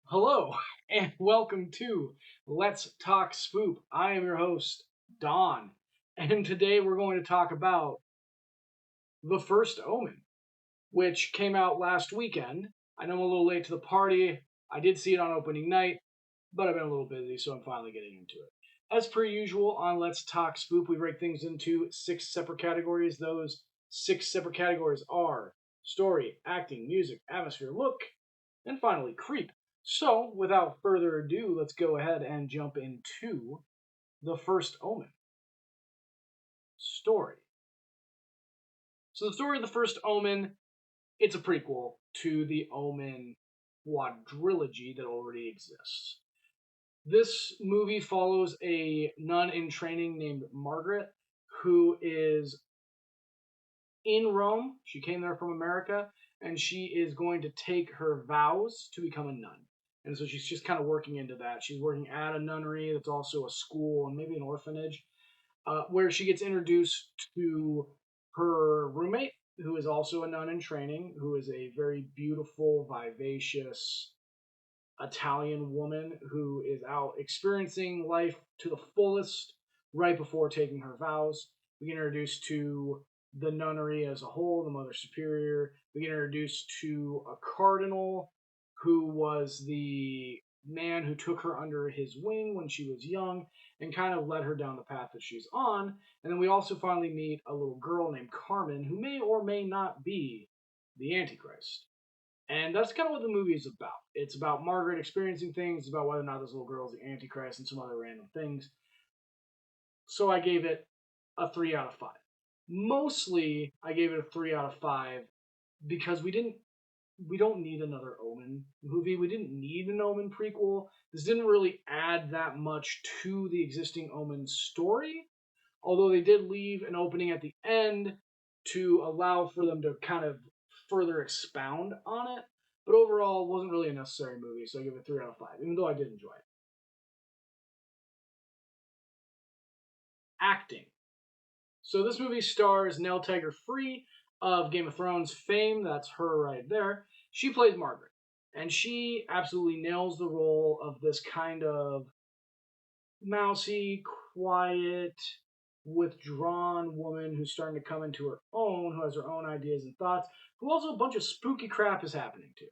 Hello, and welcome to Let's Talk Spoop. I am your host, Don, and today we're going to talk about The First Omen, which came out last weekend. I know I'm a little late to the party. I did see it on opening night, but I've been a little busy, so I'm finally getting into it. As per usual on Let's Talk Spoop, we break things into six separate categories. Those six separate categories are story, acting, music, atmosphere, look, and finally, creep. So, without further ado, let's go ahead and jump into The First Omen story. So, the story of The First Omen, it's a prequel to the Omen quadrilogy that already exists. This movie follows a nun in training named Margaret, who is in Rome. She came there from America, and she is going to take her vows to become a nun. And so she's just kind of working into that. She's working at a nunnery that's also a school and maybe an orphanage, where she gets introduced to her roommate, who is also a nun in training, who is a very beautiful, vivacious Italian woman who is out experiencing life to the fullest right before taking her vows. We get introduced to the nunnery as a whole, the Mother Superior. We get introduced to a cardinal who was the man who took her under his wing when she was young and kind of led her down the path that she's on. And then we also finally meet a little girl named Carmen who may or may not be the Antichrist. And that's kind of what the movie is about. It's about Margaret experiencing things, it's about whether or not this little girl is the Antichrist and some other random things. So I gave it a 3 out of 5. Mostly, I gave it a 3 out of 5 because we don't need another Omen movie. We didn't need an Omen prequel. This didn't really add that much to the existing Omen story, although they did leave an opening at the end to allow for them to kind of further expound on it. But overall, it wasn't really a necessary movie, so I give it 3 out of 5, even though I did enjoy it. Acting. So this movie stars Nell Tiger Free of Game of Thrones fame. That's her right there. She plays Margaret, and she absolutely nails the role of this kind of mousy, quiet, withdrawn woman who's starting to come into her own, who has her own ideas and thoughts, who also a bunch of spooky crap is happening to.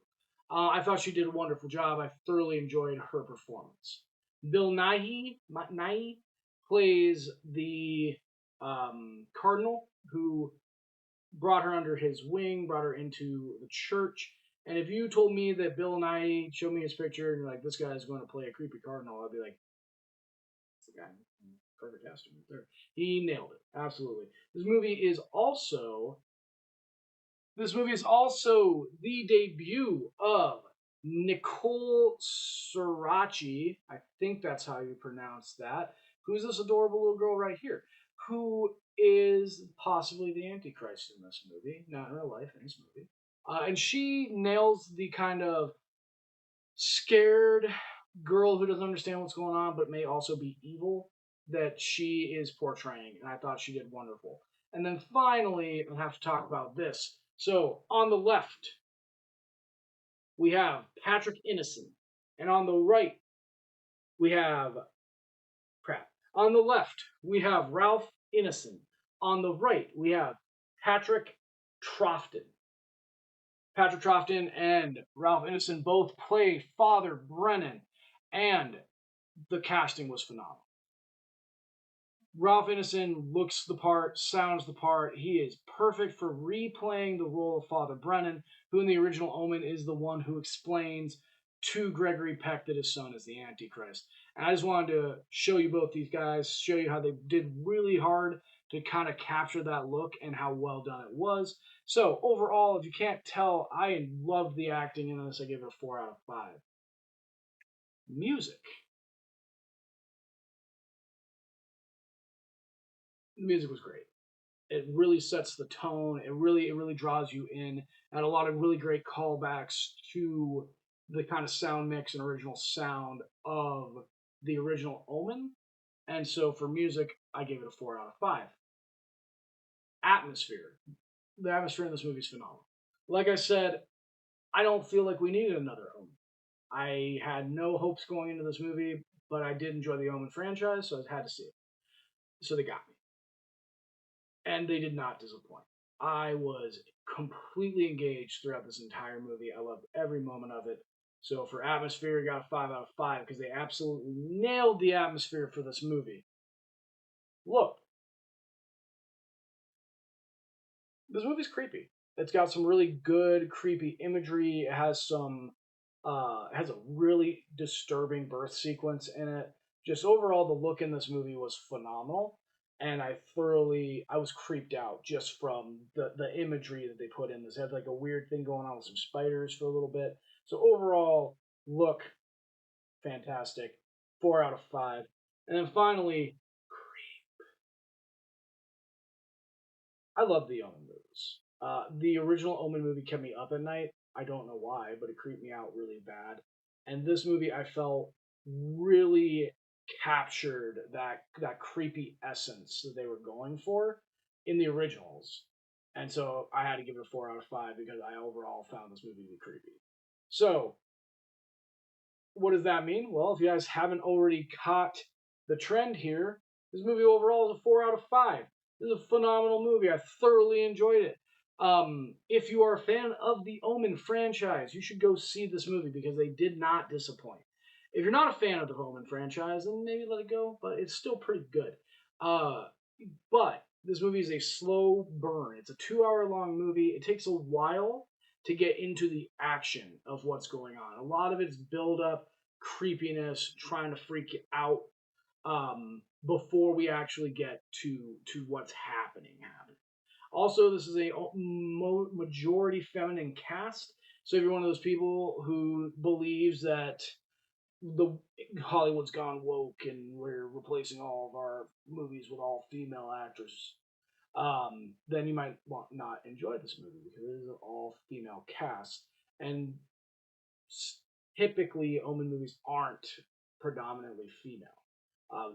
I thought she did a wonderful job. I thoroughly enjoyed her performance. Bill Nighy plays the cardinal who brought her under his wing, brought her into the church. And if you told me that Bill Nighy showed me his picture and you're like, this guy's going to play a creepy cardinal, I'd be like, it's the guy. Perfect casting right there. He nailed it. Absolutely. This movie is also the debut of Nicole Srirachi. I think that's how you pronounce that. Who's this adorable little girl right here? Who is possibly the Antichrist in this movie. Not in real life, in this movie. And she nails the kind of scared girl who doesn't understand what's going on, but may also be evil that she is portraying. And I thought she did wonderful. And then finally, I'll have to talk about this. So on the left, we have Patrick Innocent. And on the right, we have On the left, we have Ralph Innocent. On the right, we have Patrick Troughton. Patrick Troughton and Ralph Innocent both play Father Brennan, and the casting was phenomenal. Ralph Innocent looks the part, sounds the part. He is perfect for replaying the role of Father Brennan, who in the original Omen is the one who explains to Gregory Peck that his son is the Antichrist. And I just wanted to show you both these guys, show you how they did really hard to kind of capture that look and how well done it was. So overall, if you can't tell, I loved the acting in this. I gave it a 4 out of 5. Music. The music was great. It really sets the tone. It really draws you in, and a lot of really great callbacks to the kind of sound mix and original sound of the original Omen. And so for music, I gave it a 4 out of 5. Atmosphere. The atmosphere in this movie is phenomenal. Like I said, I don't feel like we needed another Omen. I had no hopes going into this movie, but I did enjoy the Omen franchise, so I had to see it. So they got me. And they did not disappoint. I was completely engaged throughout this entire movie. I loved every moment of it. So for atmosphere, I got a 5 out of 5 because they absolutely nailed the atmosphere for this movie. Look, this movie's creepy. It's got some really good creepy imagery. It has a really disturbing birth sequence in it. Just overall, the look in this movie was phenomenal, and I was creeped out just from the imagery that they put in this. It had like a weird thing going on with some spiders for a little bit. So overall, look fantastic, 4 out of 5. And then finally, I love the Omen movies. The original Omen movie kept me up at night. I don't know why, but it creeped me out really bad. And this movie, I felt really captured that creepy essence that they were going for in the originals. And so I had to give it a 4 out of 5 because I overall found this movie to be creepy. So what does that mean? Well, if you guys haven't already caught the trend here, this movie overall is a 4 out of 5. This is a phenomenal movie. I thoroughly enjoyed it. If you are a fan of the Omen franchise, you should go see this movie because they did not disappoint. If you're not a fan of the Omen franchise, then maybe let it go, but it's still pretty good. But this movie is a slow burn. It's a 2 hour long movie. It takes a while to get into the action of what's going on. A lot of it's build up, creepiness, trying to freak you out before we actually get to what's happening. Also, this is a majority feminine cast. So if you're one of those people who believes that the Hollywood's gone woke and we're replacing all of our movies with all female actors, then you might not enjoy this movie because it is an all female cast. And typically, Omen movies aren't predominantly female.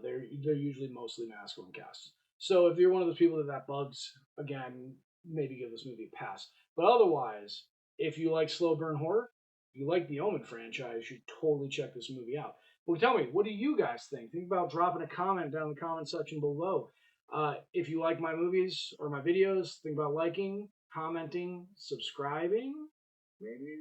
They're usually mostly masculine casts. So if you're one of those people that bugs, again, maybe give this movie a pass. But otherwise, if you like slow burn horror, if you like the Omen franchise, you should totally check this movie out. But tell me, what do you guys think? Think about dropping a comment down in the comment section below. If you like my movies or my videos, think about liking, commenting, subscribing, maybe.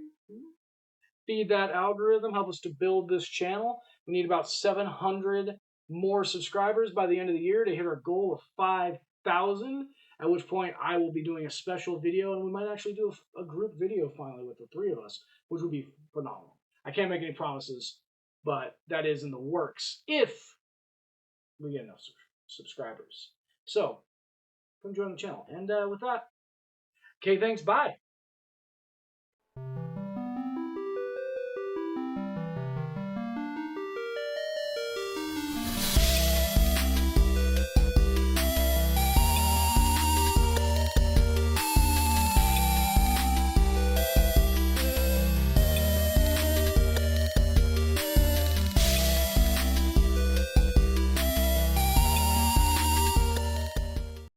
Feed that algorithm, help us to build this channel. We need about 700 more subscribers by the end of the year to hit our goal of 5,000, at which point I will be doing a special video, and we might actually do a group video finally with the 3 of us, which would be phenomenal. I can't make any promises, but that is in the works if we get enough subscribers. So, come join the channel. And with that, okay, thanks, bye.